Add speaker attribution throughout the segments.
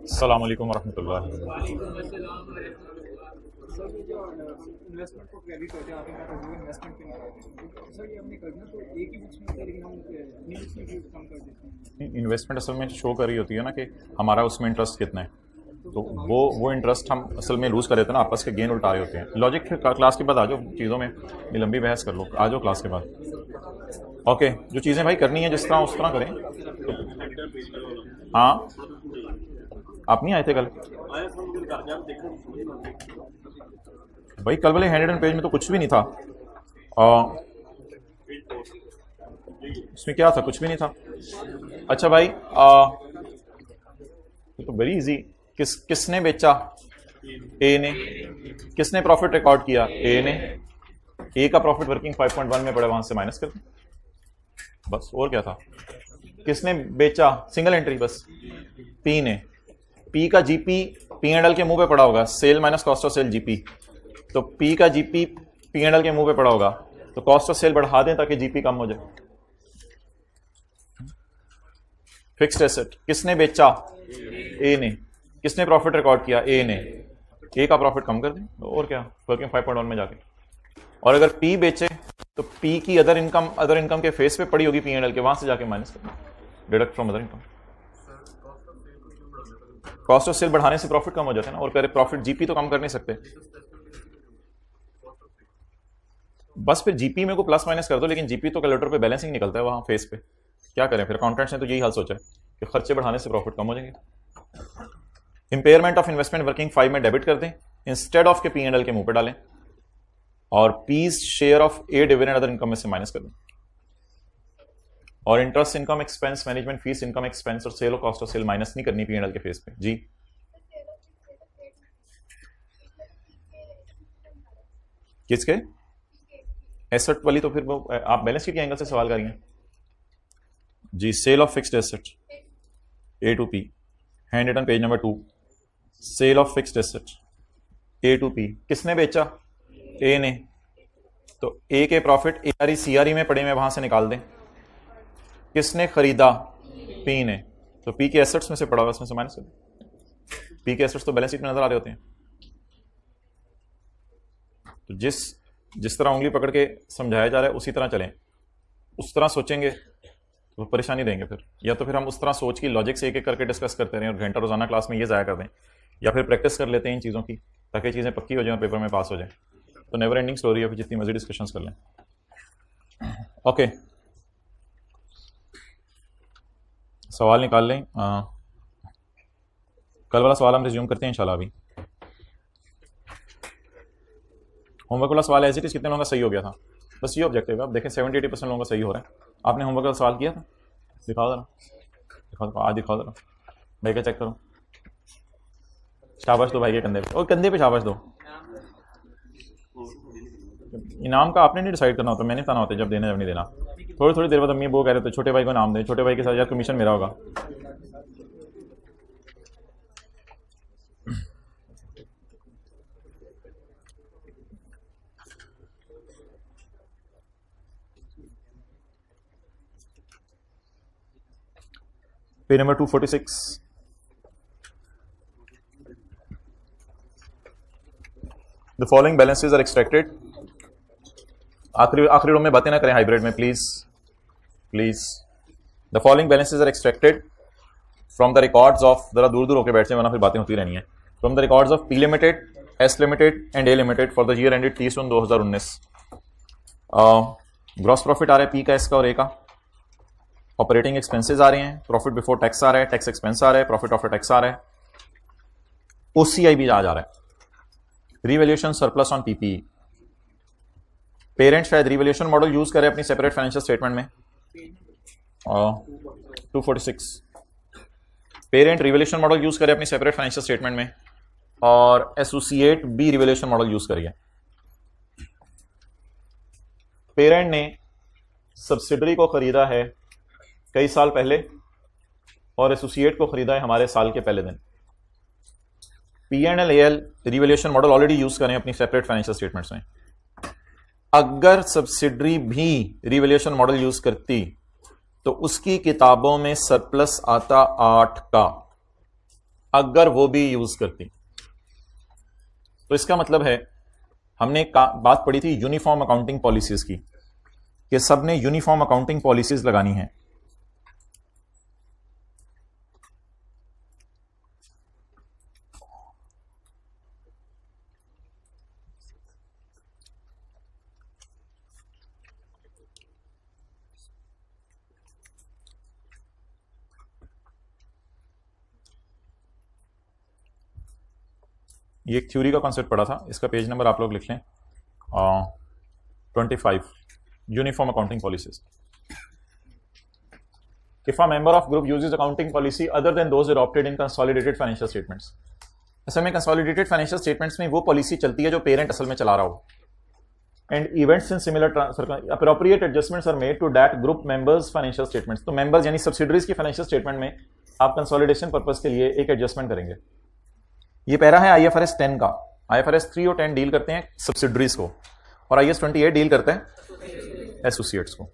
Speaker 1: अस्सलाम वालेकुम रहमतुल्लाह।
Speaker 2: सर ये जो इन्वेस्टमेंट को क्रेडिट होते हैं, आपने कहा था जो इन्वेस्टमेंट पे नहीं करते, सर ये हमने करना तो एक ही बुक्स में होता है, लेकिन हम अपनी बुक्स में भी कम कर देते हैं।
Speaker 1: इन्वेस्टमेंट असल में शो कर रही होती है ना कि हमारा उसमें इंटरेस्ट कितना है, तो वो इंटरेस्ट हम असल में लूज़ कर देते हैं ना, आपस के गेन उल्टा रहे होते हैं। लॉजिक क्लास के बाद आ जाओ, चीज़ों में लंबी बहस कर लो, आ जाओ क्लास के बाद। ओके, जो चीज़ें भाई करनी है जिस तरह उस तरह करें। हाँ, आप नहीं आए थे कल भाई? कल वाले 100 पेज में तो कुछ भी नहीं था। इसमें क्या था? कुछ भी नहीं था। अच्छा भाई, ये तो वेरी इजी। किसने बेचा? ए ने। किसने प्रॉफिट रिकॉर्ड किया? ए ने। ए का प्रॉफिट वर्किंग 5.1 में पड़ा, वहां से माइनस कर दें बस। और क्या था? किसने बेचा? सिंगल एंट्री बस, पी ने। पी का जीपी पी एंड एल के मुंह पे पड़ा होगा, sale minus cost of sale GP. तो पी का जीपी पी एंड एल के मुंह पे पड़ा होगा, तो कॉस्ट ऑफ सेल बढ़ा दें ताकि जीपी कम हो जाए। फिक्स्ड एसेट किसने बेचा? ए ने। किसने प्रॉफिट रिकॉर्ड किया? ए ने। ए का प्रॉफिट कम कर दें, और क्या, वर्किंग 5.1 में जाके। और अगर पी बेचे तो पी की अदर इनकम के फेस पे पड़ी होगी पी एंड एल के, वहां से जाके माइनस कर दें, deduct from other income. Cost of sale बढ़ाने से प्रॉफिट कम हो जाता है ना, और कह रहे प्रॉफिट जीपी तो कम कर नहीं सकते, बस फिर जीपी में को प्लस माइनस कर दो। लेकिन जीपी तो कैलकुलेटर पे बैलेंसिंग निकलता है वहां फेस पे, क्या करें फिर? अकाउंटेंट्स ने तो यही हाल सोचा है कि खर्चे बढ़ाने से प्रॉफिट कम हो जाएंगे। इंपेयरमेंट ऑफ इन्वेस्टमेंट वर्किंग 5 में डेबिट कर दें, इंस्टेड ऑफ के पी एंड एल के मुंह पे डालें, और P's share of a dividend other income में से माइनस कर दें। और interest income expense, management fees income expense और सेल और कॉस्ट ऑफ सेल माइनस नहीं करनी पी एंड एल के फेस पे जी। किसके? एसेट वाली तो फिर वो आप बैलेंस शीट के एंगल से सवाल करेंगे जी। Sale of fixed asset A to P, hand written page number 2। Sale of fixed asset A to P, किसने बेचा? ए ने। तो ए के प्रॉफिट एआरई सीआरई में पड़े में वहां से निकाल दें। किसने खरीदा? पी ने। तो पी के एसेट्स में से पड़ा हुआ, उसमें से माइनस कर दें। पी के एसेट्स तो बैलेंस शीट में नजर आ रहे होते हैं। तो जिस तरह उंगली पकड़ के समझाया जा रहा है उसी तरह चलें, उस तरह सोचेंगे तो परेशानी देंगे फिर। या तो फिर हम उस तरह सोच की लॉजिक से एक एक करके डिस्कस करते रहें और घंटा रोजाना क्लास में ये ज़ाया कर दें, या फिर प्रैक्टिस कर लेते हैं इन चीज़ों की ताकि चीज़ें पक्की हो जाएं और पेपर में पास हो जाए। तो नेवर एंडिंग स्टोरी है, फिर जितनी मर्जी डिस्कशंस कर लें। ओके, सवाल निकाल लें। कल वाला सवाल हम रिज्यूम करते हैं इंशाल्लाह। अभी होमवर्क वाला सवाल एज इट इज कितने लोगों का सही हो गया था? बस ये ऑब्जेक्टिव है। आप देखें 70-80% लोगों का सही हो रहा है। आपने होमवर्क का सवाल किया था? दिखाओ जरा, दिखाओ आज, दिखाओ जरा भाई का, चेक करो। शाबाश दो भाई के कंधे पे, और कंधे पे शाबाश दो। इनाम का आपने नहीं डिसाइड करना होता, मैंने बताना होता है जब देना जब नहीं देना। थोड़ी थोड़ी देर बाद अम्मी वो कह रहे थे छोटे भाई को नाम दें, छोटे भाई के साथ यार कमीशन मेरा होगा। Page number 246। The following balances are extracted. आखिरी रो में बातें ना करें हाइब्रिड में, please please. The following balances are extracted from the records of, जरा दूर दूर होकर बैठे वरना फिर बातें होती रहनी है। From the records of P limited, S limited and A limited for the year ended 30/1/2019। Gross profit आ रहा है पी का, एस का और ए का। ऑपरेटिंग एक्सपेंसेस आ रहे हैं, प्रॉफिट बिफोर टैक्स आ रहा है, टैक्स एक्सपेंस आ रहा है, प्रॉफिट आफ्टर टैक्स आ रहा है, ओसीआई भी आ जा रहा है। Revaluation surplus on PPE. Parent शायद रिवैल्यूएशन मॉडल यूज करे अपनी सेपरेट फाइनेंशियल स्टेटमेंट में। 246। पेरेंट रिवैल्यूएशन मॉडल यूज करे अपनी सेपरेट फाइनेंशियल स्टेटमेंट में, और एसोसिएट भी रिवैल्यूएशन मॉडल यूज करिए। पेरेंट ने सब्सिडरी को खरीदा है कई साल पहले, और एसोसिएट को खरीदा है हमारे साल के पहले दिन। P&L revaluation model already use करें अपनी सेपरेट फाइनेंशियल स्टेटमेंट्स में। अगर सब्सिडरी भी रिवैल्यूएशन मॉडल यूज करती तो उसकी किताबों में सरप्लस आता 8 का, अगर वो भी यूज करती। तो इसका मतलब है हमने एक बात पढ़ी थी यूनिफॉर्म अकाउंटिंग पॉलिसीज की, कि सब ने यूनिफॉर्म अकाउंटिंग पॉलिसीज लगानी है। ये एक थ्योरी का कॉन्सेप्ट पढ़ा था, इसका पेज नंबर आप लोग लिख लें 25, uniform accounting policies. If a member of group uses accounting policy other than those adopted in consolidated financial statements, असल में कंसोलिडेटेड फाइनेंशियल स्टेटमेंट्स में वो पॉलिसी चलती है जो पेरेंट असल में चला रहा हो, and events in similar appropriate adjustments are made to that group members financial statements. तो मेंबर्स यानी सब्सिडरीज की फाइनेंशियल स्टेटमेंट में आप कंसोलिडेशन पर्पस के लिए एक एडजस्टमेंट करेंगे। ये पैरा है IFRS 10 का। IFRS 3 और 10 डील करते हैं सब्सिडरीज को, और IAS 28 डील करते हैं एसोसिएट्स को।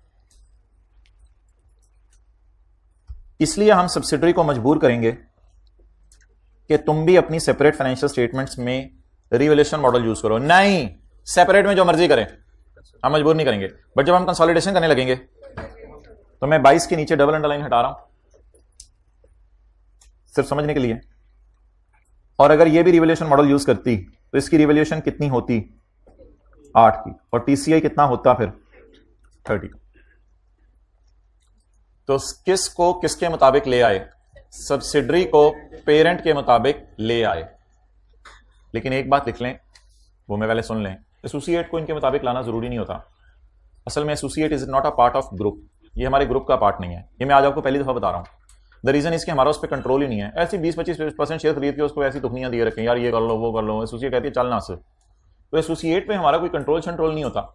Speaker 1: इसलिए हम सब्सिडरी को मजबूर करेंगे कि तुम भी अपनी सेपरेट फाइनेंशियल स्टेटमेंट्स में रिवैल्यूएशन मॉडल यूज करो। नहीं, सेपरेट में जो मर्जी करें, हम मजबूर नहीं करेंगे। बट जब हम कंसोलिडेशन करने लगेंगे तो मैं 22 के नीचे डबल अंडरलाइन हटा रहा हूं सिर्फ समझने के लिए। और अगर ये भी रिवैल्यूएशन मॉडल यूज करती तो इसकी रिवैल्यूएशन कितनी होती 8 की, और TCI कितना होता फिर 30। तो किसको किसके मुताबिक ले आए, सब्सिडरी को पेरेंट के मुताबिक ले आए। लेकिन एक बात लिख लें, वो मैं पहले सुन लें, एसोसिएट को इनके मुताबिक लाना जरूरी नहीं होता। असल में associate is not a part of group, ये हमारे ग्रुप का पार्ट नहीं है। ये मैं आज आपको पहली दफा बता रहा हूं। द रीजन इसके हमारा उस पर कंट्रोल ही नहीं है। ऐसी 20-25% शेयर खरीद के उसको ऐसी दुखनियां दिए रखें, यार ये कर लो वो कर लो, एसोसिएट कहती है चलना से। तो एसोसिएट पे हमारा कोई कंट्रोल नहीं होता।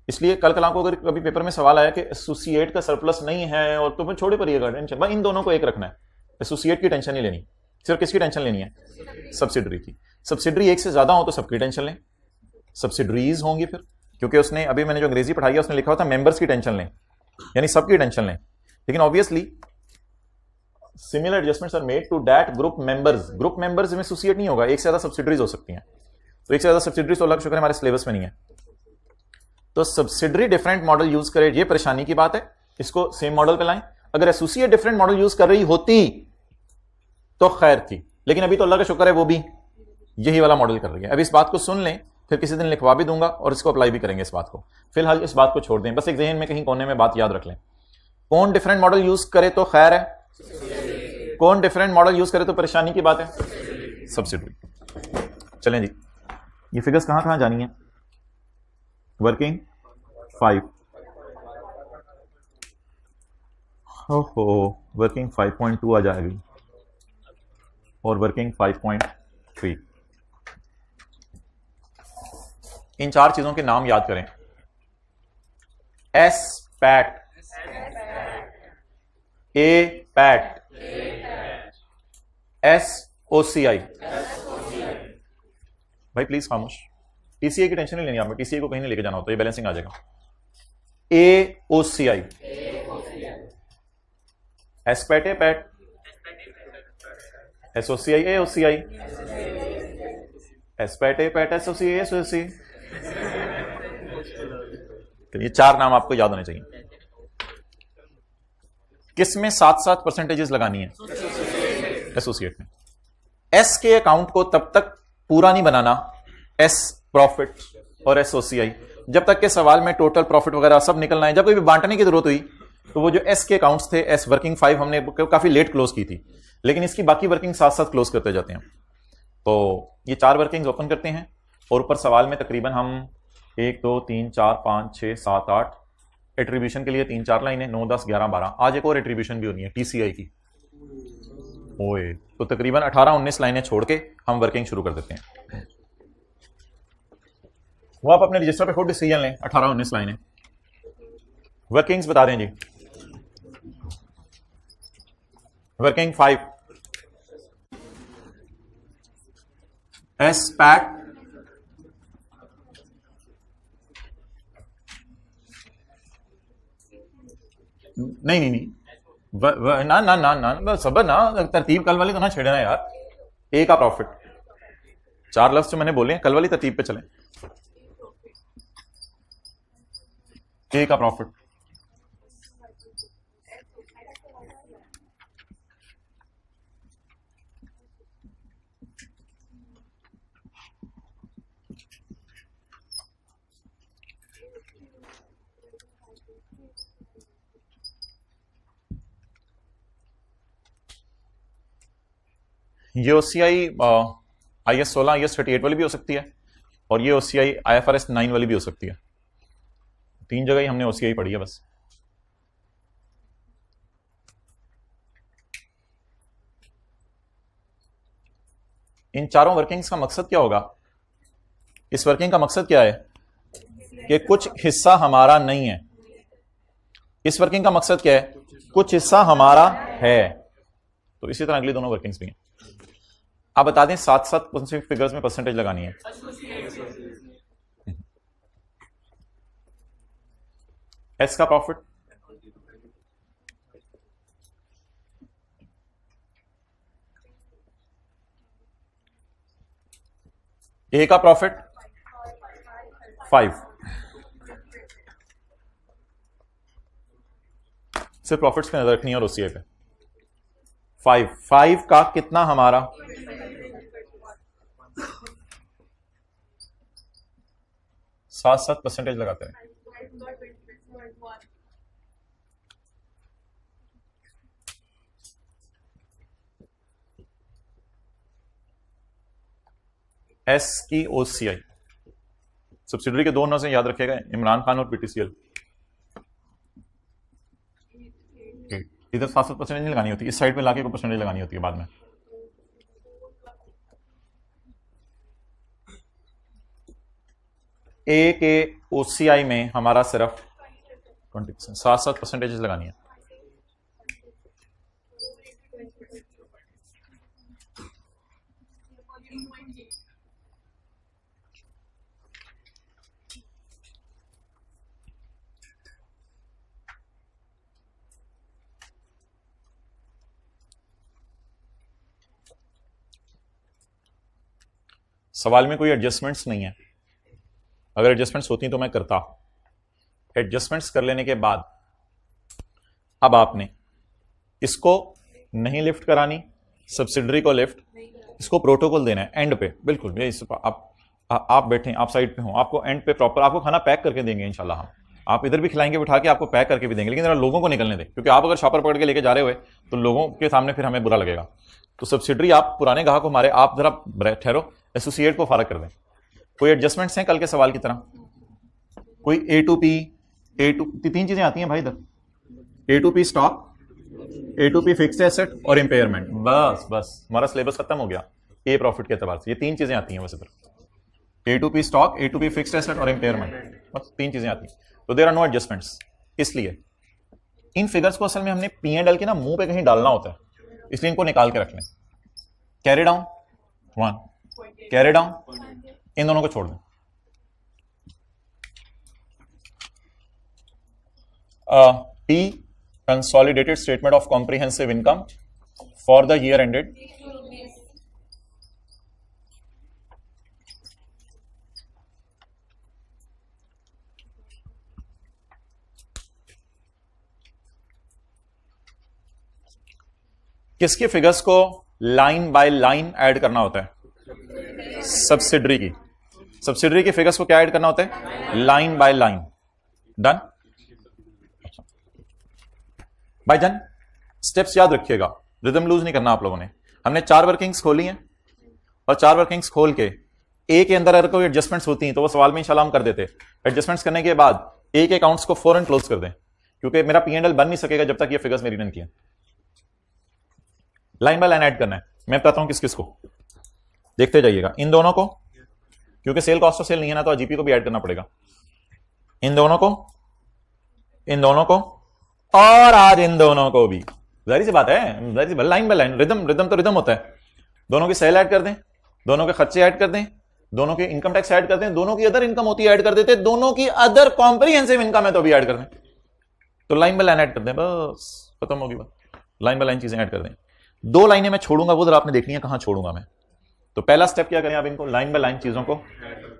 Speaker 1: इसलिए कल कल को अगर कभी पेपर में सवाल आया कि एसोसिएट का सरप्लस नहीं है और तो फिर छोड़े पड़िएगा टेंशन, भाई इन दोनों को एक रखना है। एसोसिएट की टेंशन नहीं लेनी, सिर्फ किसकी टेंशन लेनी है, सब्सिडरी की। सब्सिडरी एक से ज्यादा हो तो सबकी टेंशन लें, सब्सिडरीज होंगी फिर, क्योंकि उसने अभी मैंने जो अंग्रेजी पढ़ाई है उसने लिखा होता मेंबर्स की टेंशन लें, यानी सबकी टेंशन लें। लेकिन obviously similar adjustments are made to that group members. Group members में एसोसिएट नहीं होगा, एक से ज्यादा सब्सिडरीज हो सकती हैं। तो एक से ज्यादा सब्सिडरीज तो अल्लाह का शुक्र है हमारे सिलेबस में नहीं है। तो सब्सिडरी डिफरेंट मॉडल यूज करे, ये परेशानी की बात है, इसको सेम मॉडल पे लाएं। अगर एसोसिएट डिफरेंट मॉडल यूज कर रही होती तो खैर थी, लेकिन अभी तो अल्लाह का शुक्र है वो भी यही वाला मॉडल कर रही है। अभी इस बात को सुन लें, फिर किसी दिन लिखवा भी दूंगा और इसको अप्लाई भी करेंगे इस बात को। फिलहाल इस बात को छोड़ दें, बस एक जहन में कहीं कोने में बात याद रख लें। कौन डिफरेंट मॉडल यूज करे तो खैर है, कौन डिफरेंट मॉडल यूज करे तो परेशानी की बात है, सब्सिडरी। चलें जी, ये फिगर्स कहां कहां जानी है। वर्किंग 5, ओहो वर्किंग 5.2 आ जाएगी और वर्किंग 5.3। इन चार चीजों के नाम याद करें। S PAT, A PAT, SOCI। भाई प्लीज खामोश, TCI की टेंशन नहीं लेनी आपने, TCI को कहीं नहीं लेके जाना होता, ये बैलेंसिंग आ जाएगा। AOCI, S PAT A PAT, SOCI AOCI, S PAT A PAT SOCI AOCI। तो ये चार नाम आपको याद होने चाहिए। किसमें 7-7 परसेंटेजेस लगानी है, एसोसिएट में। एस के अकाउंट को तब तक पूरा नहीं बनाना, एस प्रॉफिट और SOCI, जब तक के सवाल में टोटल प्रॉफिट वगैरह सब निकलना है। जब कोई भी बांटने की जरूरत हुई तो वो जो एस के अकाउंट्स थे, एस वर्किंग 5 हमने काफी लेट क्लोज की थी, लेकिन इसकी बाकी वर्किंग साथ साथ क्लोज करते जाते हैं। तो ये 4 वर्किंग्स ओपन करते हैं और ऊपर सवाल में तकरीबन हम 1 2 3 4 5 6 7 8 एट्रीब्यूशन के लिए 3-4 लाइनें, 9 10 11 12। आज एक और एट्रीब्यूशन भी होनी है TCI की, ओए तो तकरीबन 18-19 लाइनें छोड़ के हम वर्किंग शुरू कर देते हैं। वो आप अपने रजिस्टर पे खुद डिसीजन लें, 18-19 लाइनें वर्किंग्स बता दें जी। वर्किंग 5, एस पैट, नहीं नहीं नहीं ना ना ना ना सबर ना, तरतीब कल वाली तो ना छेड़ना यार। ए का प्रॉफिट, 4 लफ्ज जो मैंने बोले हैं कल वाली तरतीब पे चलें। ए का प्रॉफिट, ये OCI IS 16 IS 38 वाली भी हो सकती है, और ये OCI IFRS 9 वाली भी हो सकती है। 3 जगह ही हमने OCI पढ़ी है बस। इन चारों वर्किंग्स का मकसद क्या होगा? इस वर्किंग का मकसद क्या है कि कुछ हिस्सा हमारा नहीं है। इस वर्किंग का मकसद क्या है? कुछ हिस्सा हमारा है। तो इसी तरह अगली दोनों वर्किंग्स भी हैं। आप बता दें 7-7 फिगर्स में परसेंटेज लगानी है। एस का प्रॉफिट, ए का प्रॉफिट 5, सिर्फ प्रॉफिट्स पे नजर रखनी है और OCI पे। 5 का कितना हमारा? 7-7 परसेंटेज लगाते हैं। एस की OCI सब्सिडरी के दो नाम से याद रखेगा, इमरान खान और PTCL। इधर 7-7 परसेंटेज नहीं लगानी होती, इस साइड पे लाके को परसेंटेज लगानी होती है बाद में। ए के OCI में हमारा सिर्फ 20%, 7-7 परसेंटेज लगानी है। सवाल में कोई एडजस्टमेंट्स नहीं है, अगर एडजस्टमेंट्स होती तो मैं करता। एडजस्टमेंट्स कर लेने के बाद अब आपने इसको नहीं लिफ्ट करानी, सब्सिडरी को लिफ्ट, इसको प्रोटोकॉल देना है एंड पे। बिल्कुल ये आप बैठे, आप साइड पे हो, आपको एंड पे प्रॉपर आपको खाना पैक करके देंगे इंशाल्लाह। हम आप इधर भी खिलाएंगे बिठा के, आपको पैक करके भी देंगे, लेकिन जरा लोगों को निकलने दें, क्योंकि आप अगर शॉपर पकड़ के लेके जा रहे हुए तो लोगों के सामने फिर हमें बुरा लगेगा। तो सब्सिडरी आप पुराने ग्राहक हमारे, आप जरा ठहरो, एसोसिएट को फारग कर दें। कोई एडजस्टमेंट्स हैं कल के सवाल की तरह? कोई A2P 3 चीजें आती हैं भाई इधर, A2P stock, A2P fixed asset और इंपेयरमेंट। बस हमारा सिलेबस खत्म हो गया ए प्रॉफिट के एतबार से। ये 3 चीजें आती हैं बस इधर, A2P stock, A2P fixed asset और इंपेयरमेंट, बस 3 चीजें आती हैं। तो देयर आर नो एडजस्टमेंट्स। इसलिए इन फिगर्स को असल में हमने P&L के ना मुंह पे कहीं डालना होता है, इसलिए इनको निकाल के रख लें। कैरी डाउन 1, कैरी डाउन, इन दोनों को छोड़ दें। P consolidated statement of comprehensive income for the year ended किसके फिगर्स को लाइन बाय लाइन ऐड करना होता है? सब्सिडरी की। सब्सिडरी के फिगर्स को क्या ऐड करना होता है? Line by line. डन भाईजान, स्टेप्स याद रखिएगा, रिदम लूज नहीं करना आप लोगों ने। हमने 4 वर्किंग्स खोली हैं और 4 वर्किंग्स खोल के ए के अंदर अगर कोई एडजस्टमेंट्स होती हैं तो वो सवाल में इंशाल्लाह हम कर देते। एडजस्टमेंट्स करने के बाद ए के अकाउंट्स को फौरन क्लोज कर दें, क्योंकि मेरा P&L बन नहीं सकेगा जब तक ये फिगर्स मेरी रन किए। लाइन बाय लाइन ऐड करना है। मैं बताता हूं किस किस को, देखते जाइएगा। इन दोनों को, क्योंकि सेल कॉस्ट ऑफ सेल नहीं है ना, तो जीपी को भी ऐड करना पड़ेगा। इन दोनों को, इन दोनों को, और आज इन दोनों को भी। जारी सी बात है, जारी सी बात, लाइन बाय लाइन। रिदम तो रिदम होता है। दोनों की सेल ऐड कर दें, दोनों के खर्चे ऐड कर दें, दोनों की इनकम टैक्स ऐड कर दें, दोनों की अदर इनकम होती है ऐड कर देते, दोनों की अदर कॉम्प्रिहेंसिव इनकम है तो भी ऐड कर दें। तो लाइन बाय लाइन ऐड कर दें, बस खत्म होगी बात। लाइन बाय लाइन चीजें ऐड कर दें। 2 लाइनें मैं छोड़ूंगा, वो जरा आपने देखनी है कहां छोड़ूंगा मैं। तो पहला स्टेप क्या करें आप, इनको लाइन बाय लाइन चीजों को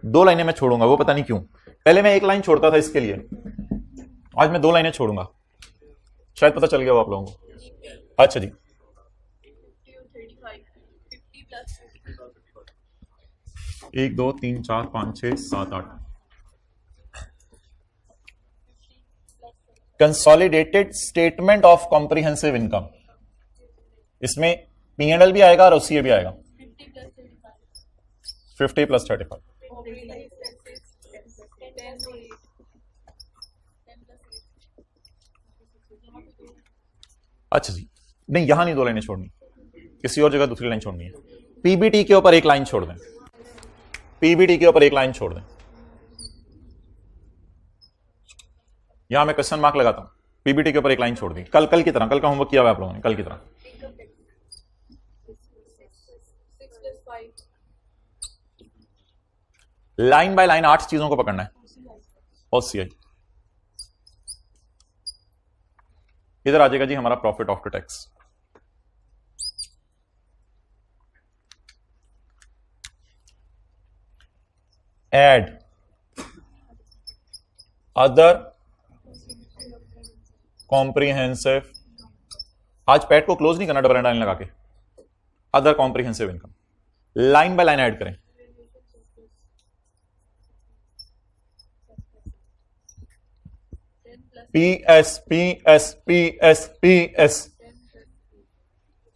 Speaker 1: 2 लाइनें मैं छोड़ूंगा, वो पता नहीं क्यों। पहले मैं 1 लाइन छोड़ता था इसके लिए, आज मैं 2 लाइनें छोड़ूंगा। शायद पता चल गया हो आप लोगों को। अच्छा जी, 1 2 3 4 5 6 7 8 consolidated statement of comprehensive income, इसमें P&L भी आएगा और OCA भी आएगा। 50 + 35। अच्छा जी, नहीं यहां नहीं 2 लाइनें छोड़नी, किसी और जगह दूसरी लाइन छोड़नी है। PBT के ऊपर 1 लाइन छोड़ दें, PBT के ऊपर 1 लाइन छोड़ दें। यहां मैं क्वेश्चन मार्क लगाता हूं, PBT के ऊपर 1 लाइन छोड़ दी। कल की तरह, कल का होमवर्क किया हुआ आप लोगों ने, कल की तरह। लाइन बाय लाइन 8 चीजों को पकड़ना है। OCI इधर आ जाएगा जी हमारा profit after tax. Add other comprehensive, आज पैट को क्लोज नहीं करना डबल लाइन लगा के, other comprehensive income line by line add करें। PS PS PS PS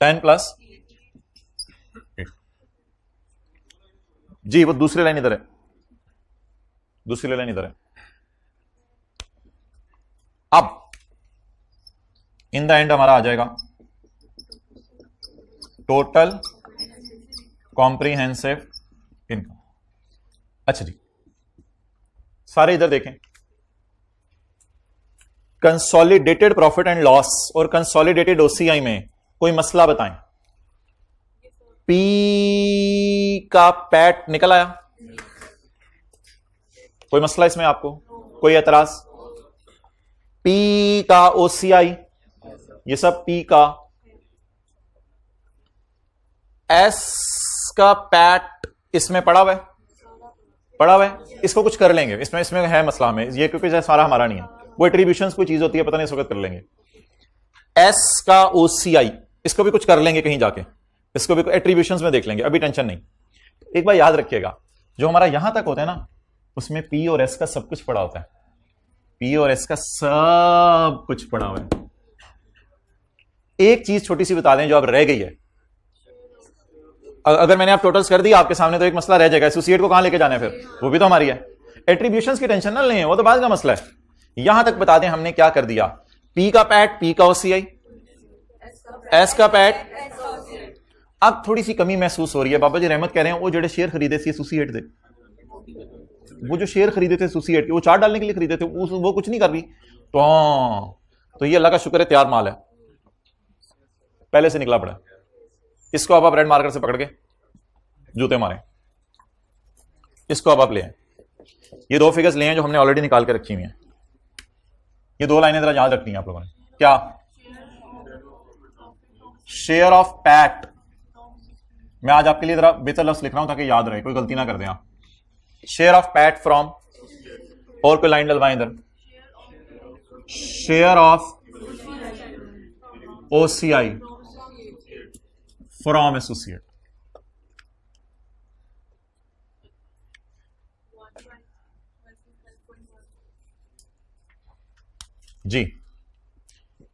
Speaker 1: 10 + 8 जी, वो दूसरी लाइन इधर है, दूसरी लाइन इधर है। अब इन द एंड हमारा आ जाएगा टोटल कॉम्प्रिहेंसिव इनकम। अच्छा जी, सारे इधर देखें। कंसोलिडेटेड प्रॉफिट एंड लॉस और कंसोलिडेटेड OCI में कोई मसला बताएं। P का पैट निकल आया, कोई मसला इसमें आपको, कोई एतराज? P का OCI, ये सब P का। S का पैट इसमें पड़ा हुआ है, पड़ा हुआ है, इसको कुछ कर लेंगे, इसमें है मसला हमें ये, क्योंकि सारा हमारा नहीं है, वो एट्रीब्यूशंस कोई चीज होती है, पता नहीं इस वक्त कर लेंगे। S का OCI, इसको भी कुछ कर लेंगे कहीं जाके, इसको भी एट्रीब्यूशंस में देख लेंगे, अभी टेंशन नहीं। एक बार याद रखिएगा, जो हमारा यहां तक होता है ना, उसमें P और S का सब कुछ पड़ा होता है, P और S का सब कुछ पड़ा हुआ है। एक चीज छोटी सी बता दें जो अब रह गई है, अगर मैंने आप टोटल्स कर दिया आपके सामने तो एक मसला रह जाएगा, एसोसिएट को कहां लेके जाना है फिर, वो भी तो हमारी है। एट्रीब्यूशंस की टेंशन ना लें, वो तो बाद का मसला है। यहां तक बता दें हमने क्या कर दिया, P का पैट P का OCI, S का पैट। अब थोड़ी सी कमी महसूस हो रही है, बाबा जी रहमत कह रहे हैं वो जो शेयर खरीदे थे एसोसिएट थे, वो जो शेयर खरीदे थे एसोसिएट के, वो चार्ट डालने के लिए खरीदे थे, वो कुछ नहीं कर रही। तो ये अल्लाह का शुक्र है तैयार माल है, पहले से निकला पड़ा। इसको अब आप रेड मार्कर से पकड़ के जूते मारें, इसको अब आप ले आए। ये 2 फिगर्स ले हैं जो हमने ऑलरेडी निकाल के रखी हुई हैं। ये 2 लाइनें जरा याद रखनी है आप लोगों ने। क्या? शेयर ऑफ पैट, मैं आज आपके लिए जरा बेहतर लफ्ज लिख रहा हूं ताकि याद रहे, कोई गलती ना कर दें आप। शेयर ऑफ पैट फ्रॉम, और कोई लाइन डलवाएं इधर, share of OCI from associate. जी,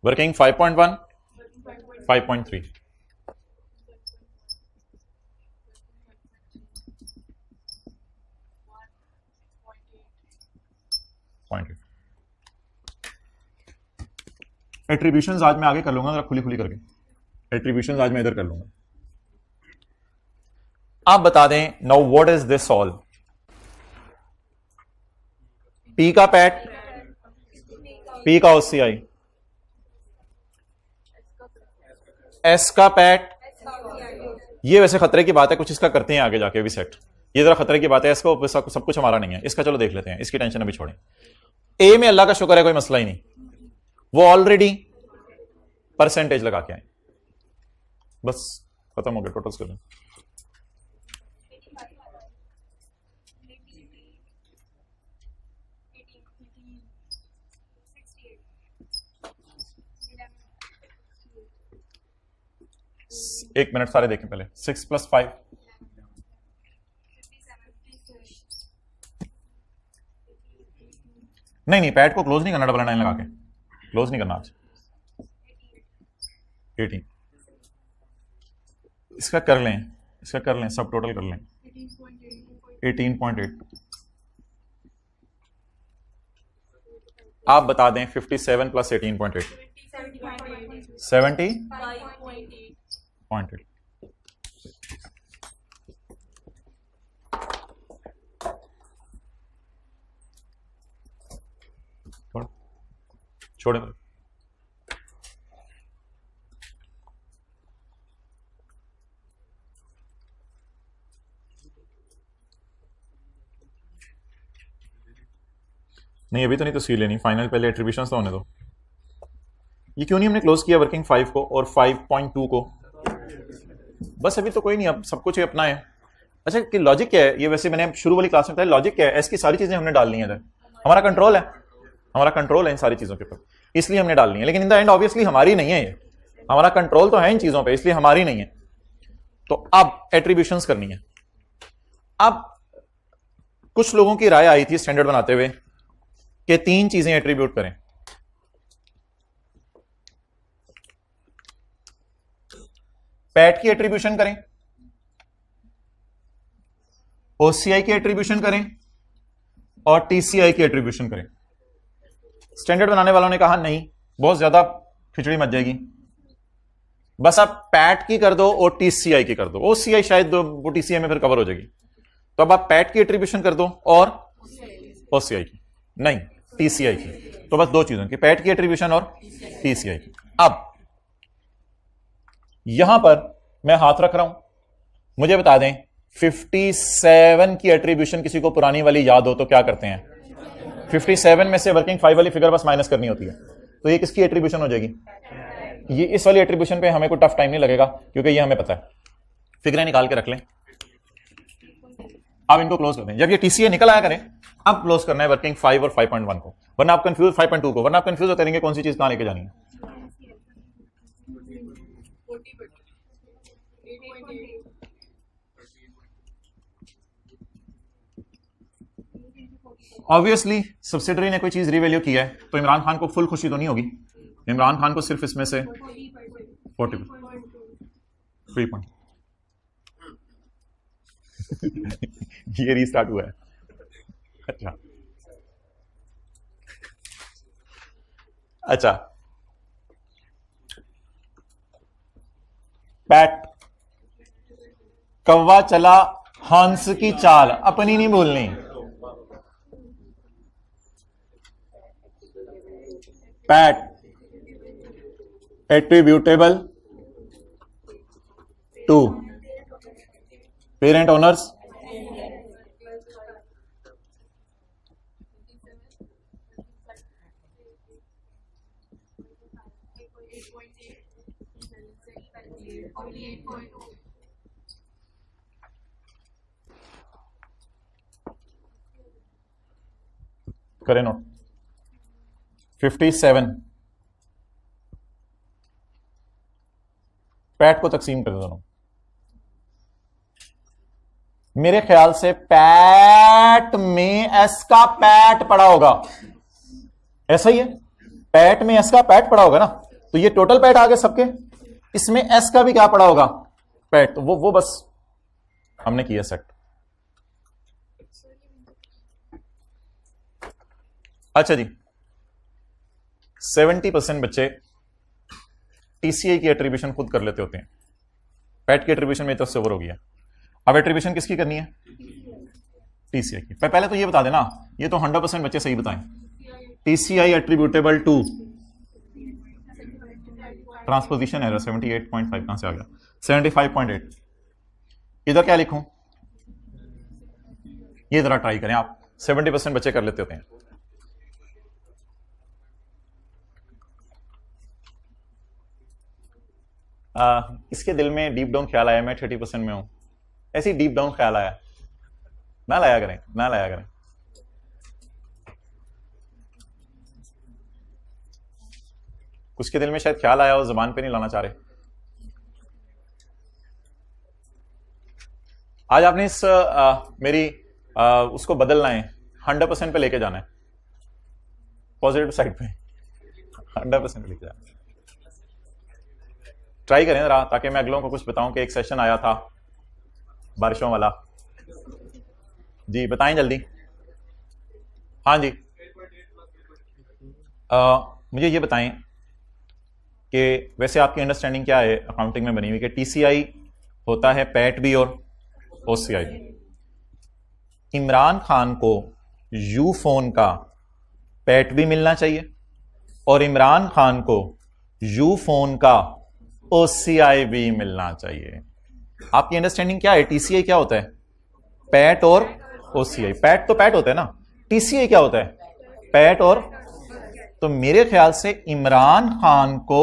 Speaker 1: वर्किंग 5.1, 5.3, एट्रीब्यूशंस आज मैं आगे कर लूंगा जरा खुली खुली करके, एट्रीब्यूशंस आज मैं इधर कर लूंगा। आप बता दें now what is this all. P का पैट, P का OCI, S का पैट। ये वैसे खतरे की बात है, कुछ इसका करते हैं आगे जाके भी सेट, ये जरा खतरे की बात है, इसको सब कुछ हमारा नहीं है, इसका चलो देख लेते हैं, इसकी टेंशन अभी छोड़ें। ए में अल्लाह का शुक्र है कोई मसला ही नहीं, वो ऑलरेडी परसेंटेज लगा के आए। बस खत्म हो गया, टोटल्स कर लें। एक मिनट सारे देखें पहले। 6 + 5 नहीं पैड को क्लोज नहीं करना, डबल 9 लगा के क्लोज नहीं करना आज। 18 इसका कर लें, सब टोटल कर लें। 18.8 आप बता दें। 57 + 18.8 70.8। छोड़े नहीं, अभी तो नहीं तस्वीर लेनी, फाइनल पहले एट्रीब्यूशंस तो होने दो। ये क्यों नहीं हमने क्लोज किया वर्किंग 5 को और 5.2 को? बस अभी तो कोई नहीं, अब सब कुछ ही अपना है। अच्छा कि लॉजिक क्या है ये? वैसे मैंने शुरू वाली क्लास में बताया लॉजिक क्या है। एस की सारी चीजें हमने डालनी है, हमारा कंट्रोल है इन सारी चीजों के ऊपर, इसलिए हमने डालनी है। लेकिन इन द एंड ऑब्वियसली हमारी नहीं है ये, हमारा कंट्रोल तो है इन चीजों पे, इसलिए हमारी नहीं है। तो अब एट्रीब्यूशंस करनी है। अब कुछ लोगों की राय आई थी स्टैंडर्ड बनाते हुए कि 3 चीजें एट्रीब्यूट करें। पैट की एट्रीब्यूशन करें, ओसीआई की एट्रीब्यूशन करें और टीसीआई की एट्रीब्यूशन करें। स्टैंडर्ड बनाने वालों ने कहा नहीं, बहुत ज्यादा खिचड़ी मच जाएगी, बस आप पैट की कर दो और टीसीआई की कर दो। ओसीआई शायद वो टीसीआई में फिर कवर हो जाएगी, तो अब आप पैट की एट्रीब्यूशन कर दो और ओसीआई की नहीं, टीसीआई की। तो बस 2 चीजों की, पैट की एट्रीब्यूशन और टीसीआई की। अब यहां पर मैं हाथ रख रहा हूं, मुझे बता दें 57 की एट्रीब्यूशन किसी को पुरानी वाली याद हो तो क्या करते हैं? 57 में से वर्किंग 5 वाली फिगर बस माइनस करनी होती है। तो ये किसकी एट्रीब्यूशन हो जाएगी? ये इस वाली एट्रीब्यूशन पे हमें कोई टफ टाइम नहीं लगेगा क्योंकि ये हमें पता है। फिगरें निकाल के रख लें। अब इनको क्लोज कर दें। जब ये टीसीए निकल आया करें, अब क्लोज करना है वर्किंग 5 और 5.1 को, वरना आप कंफ्यूज 5.2 को, वरना आप कंफ्यूज होते रहेंगे कौन सी चीज कहां लेके जानी है। ऑब्वियसली सब्सिडरी ने कोई चीज रिवैल्यू की है तो इमरान खान को फुल खुशी तो नहीं होगी। इमरान खान को सिर्फ इसमें से 40 पॉइंट ये रीस्टार्ट हुआ है। अच्छा पैट कौवा चला हंस की चाल, अपनी नहीं बोलनी। PAT attributable to parent owners करें नोट। 57 पैट को तकसीम कर दो। मेरे ख्याल से पैट में एस का पैट पड़ा होगा, ऐसा ही है। पैट में एस का पैट पड़ा होगा ना, तो ये टोटल पैट आ गए सबके, इसमें एस का भी क्या पड़ा होगा? पैट। तो वो बस हमने किया सेट। अच्छा जी, 70% बच्चे टीसीआई की एट्रीब्यूशन खुद कर लेते होते हैं। पैट की एट्रीब्यूशन में तो से ओवर हो गया। अब एट्रीब्यूशन किसकी करनी है? टीसीआई की। पहले तो ये बता देना, ये तो 100% बच्चे सही बताएं। TCI attributable to transposition error 78.5 कहां से आ गया? 75.8। इधर क्या लिखूं? ये जरा ट्राई करें आप। 70% बच्चे कर लेते होते हैं। इसके दिल में डीप डाउन ख्याल आया मैं 30% में हूं, ऐसे ही डीप डाउन ख्याल आया, ना लाया करें, ना लाया करें। उसके दिल में शायद ख्याल आया और जुबान पे नहीं लाना चाह रहे। आज आपने इस मेरी उसको बदलना है, 100% पे लेके जाना है, पॉजिटिव साइड पे 100% लेके जाना है। ट्राई करें जरा, ताकि मैं अगलों को कुछ बताऊं कि एक सेशन आया था बारिशों वाला। जी बताएं जल्दी। हाँ जी, मुझे ये बताएं कि वैसे आपकी अंडरस्टैंडिंग क्या है अकाउंटिंग में बनी हुई कि टीसीआई होता है पैट भी और ओसीआई। इमरान खान को यू फोन का पैट भी मिलना चाहिए और इमरान खान को यू फोन का ओसीआई भी मिलना चाहिए। आपकी अंडरस्टैंडिंग क्या है? टीसीआई क्या होता है? पैट और ओसीआई। पैट तो पैट होता है ना, टीसीआई क्या होता है? पैट और, तो मेरे ख्याल से इमरान खान को,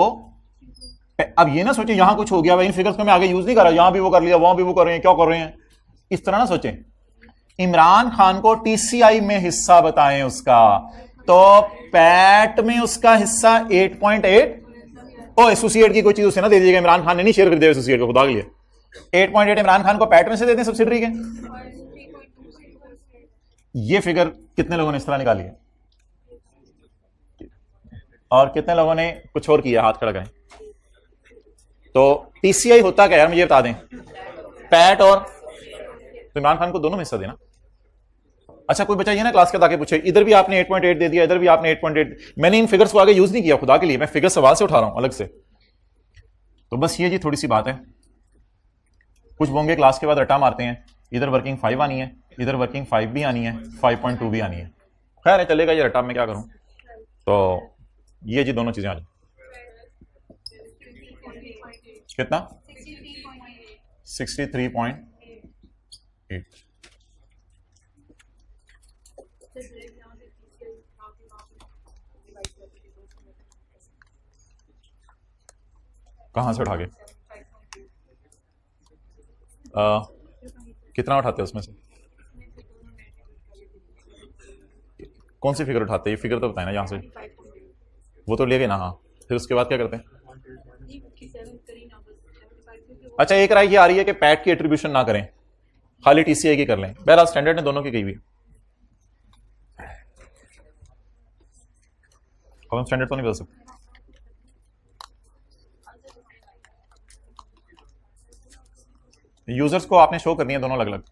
Speaker 1: अब ये ना सोचें यहां कुछ हो गया भाई, इन फिगर्स को मैं आगे यूज नहीं कर रहा, यहां भी वो कर लिया, वहां भी वो कर रहे हैं, क्या कर रहे हैं, इस तरह ना सोचें। इमरान खान को टीसीआई में हिस्सा बताएं उसका, तो पैट में उसका हिस्सा 8.8, ओ एसोसिएट की कोई चीज उसे ना दे दीजिएगा, इमरान खान ने नहीं शेयर कर दिया एसोसिएट को, खुदा के लिए 8.8 इमरान खान को पैट में से दे दें सब्सिडरी के। ये फिगर कितने लोगों ने इस तरह निकाली है और कितने लोगों ने कुछ और किया? हाथ खड़ा करें। तो टीसीआई होता क्या यार, मुझे बता दें। पैट और, तो इमरान खान को दोनों में हिस्सा देना। अच्छा कोई बच्चा ये ना क्लास के ताकि पूछे इधर भी आपने 8.8 दे दिया, इधर भी आपने 8.8, मैंने इन फिगर्स को आगे यूज नहीं किया, खुदा के लिए मैं फिगर सवाल से उठा रहा हूं अलग से। तो बस ये जी थोड़ी सी बात है, कुछ बोंगे क्लास के बाद रटा मारते हैं, इधर वर्किंग 5 आनी है, इधर वर्किंग 5 भी आनी है, 5.2 भी आनी है। खैर है, चलेगा ये रटा, मैं क्या करूं। तो ये जी दोनों चीजें आ जाए, कितना 63.8। कहां से उठा के कितना उठाते हैं उसमें से? कौन सी फिगर उठाते हैं? ये फिगर तो बताए ना यहां से, वो तो ले गए ना। हाँ फिर उसके बाद क्या करते हैं? अच्छा एक राय ये आ रही है कि पैट की एट्रीब्यूशन ना करें, खाली टीसीआई की कर लें। बहरहाल स्टैंडर्ड ने दोनों की गई हुई, अब हम स्टैंडर्ड तो नहीं बदल सकते। यूजर्स को आपने शो करनी है दोनों अलग अलग।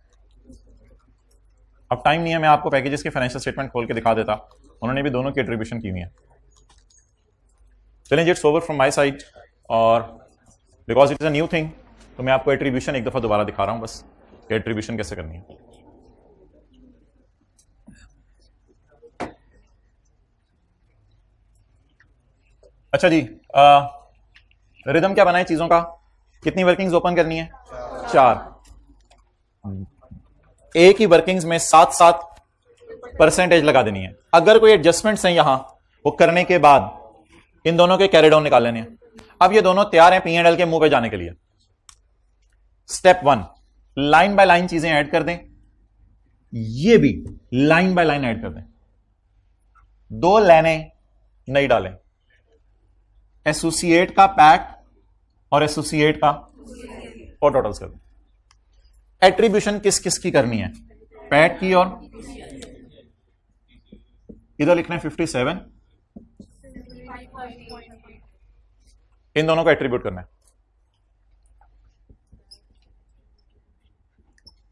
Speaker 1: अब टाइम नहीं है, मैं आपको पैकेजेस के फाइनेंशियल स्टेटमेंट खोल के दिखा देता, उन्होंने भी दोनों की एट्रीब्यूशन की हुई है। चलें, it's over from my side, और because it is a new thing तो मैं आपको एट्रीब्यूशन एक दफा दोबारा दिखा रहा हूं बस, कि एट्रीब्यूशन कैसे करनी है। अच्छा जी, रिदम क्या बनाए चीजों का? कितनी वर्किंग्स ओपन करनी है? 4। एक ही वर्किंग्स में 7-7 परसेंटेज लगा देनी है। अगर कोई एडजस्टमेंट्स हैं यहां, वो करने के बाद इन दोनों के कैरी डाउन निकाल लेने हैं। अब ये दोनों तैयार हैं P&L के मुंह पे जाने के लिए। स्टेप 1, लाइन बाय लाइन चीजें ऐड कर दें, ये भी लाइन बाय लाइन ऐड कर दें, 2 लाइनें नहीं डालें, एसोसिएट का पैट और एसोसिएट का और टोटल्स कर दें। एट्रीब्यूशन किस किस की करनी है? पैट की, और इधर लिखना है 57, इन दोनों को एट्रीब्यूट करना है।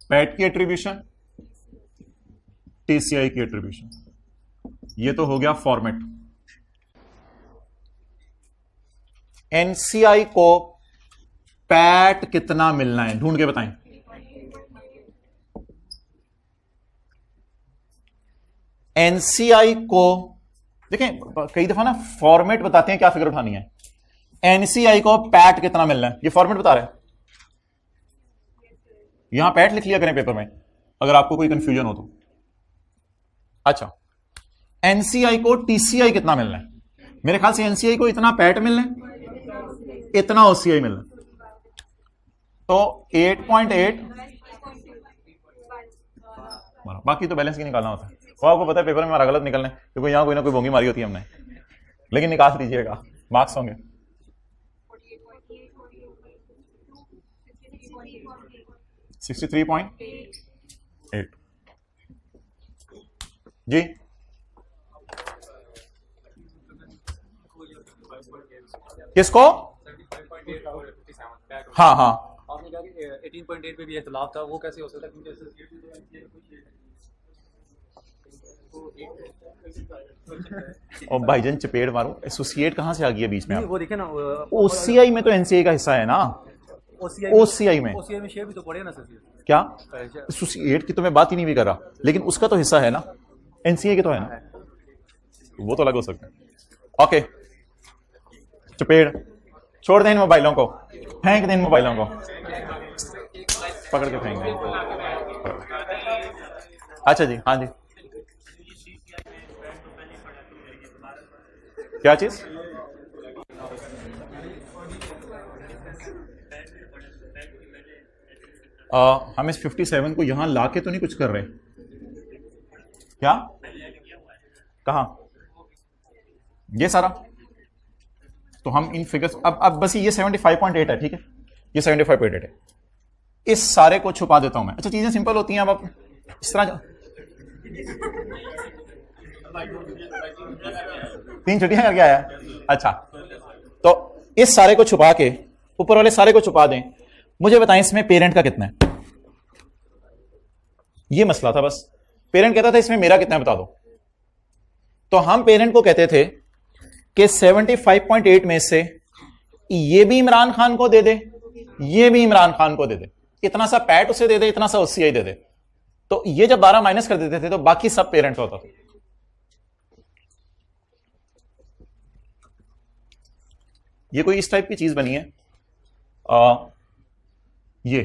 Speaker 1: पैट की एट्रीब्यूशन, टीसीआई की एट्रीब्यूशन। ये तो हो गया फॉर्मेट। एनसीआई को पैट कितना मिलना है ढूंढ के बताएं। एनसीआई को देखें, कई दफा ना फॉर्मेट बताते हैं क्या फिगर उठानी है। एनसीआई को पैट कितना मिलना है, ये फॉर्मेट बता रहा है। यहां पैट लिख लिया करें पेपर में अगर आपको कोई कंफ्यूजन हो तो। अच्छा, एनसीआई को टीसीआई कितना मिलना है? मेरे ख्याल से एनसीआई को इतना पैट मिलना है, इतना ओसीआई मिलना है। तो 8.8, बाकी तो बैलेंस की निकालना होता है। वो आपको पता है पेपर में हमारा गलत निकलना है, क्योंकि यहाँ कोई ना कोई बोंगी मारी होती है हमने, लेकिन निकाल दीजिएगा, मार्क्स होंगे। 63.8 जी। किसको? हाँ हाँ,
Speaker 2: आपने कहा कि 18.8 पे भी इख्तिलाफ था, वो कैसे हो सकता है?
Speaker 1: और भाईजान चपेट मारो, एसोसिएट कहां से आ गया बीच में?
Speaker 2: वो देखे ना,
Speaker 1: ओसीआई में तो एनसीए का हिस्सा है ना, ओसीआई में
Speaker 2: शेयर भी तो पड़े ना सर।
Speaker 1: क्या एसोसिएट की तो मैं बात ही नहीं भी कर रहा, लेकिन उसका तो हिस्सा है ना, एनसीए के तो है ना, वो तो अलग हो सकता है। ओके, चपेट छोड़ दें इन मोबाइलों को, फेंक दें इन मोबाइलों को, पकड़ के फेंक दें। अच्छा जी, हाँ जी, क्या चीज? हम इस 57 को यहां लाके तो नहीं कुछ कर रहे, क्या? कहा ये सारा? तो हम इन फिगर्स अब बस ये 75.8 है, ठीक है, ये 75.8 है, इस सारे को छुपा देता हूं मैं। अच्छा, चीजें सिंपल होती हैं। अब आप इस तरह 3 छुट्टियां करके आया, अच्छा, तो इस सारे को छुपा के, ऊपर वाले सारे को छुपा दें। मुझे बताएं इसमें पेरेंट का कितना है? ये मसला था बस। पेरेंट कहता था इसमें मेरा कितना है बता दो, तो हम पेरेंट को कहते थे कि 75.8 में से ये भी इमरान खान को दे दे, ये भी इमरान खान को दे दे, इतना सा पैट उसे दे दे, इतना सा ओसीआई दे दे। तो ये जब 12 माइनस कर देते थे तो बाकी सब पेरेंट होता था। ये कोई इस टाइप की चीज बनी है। ये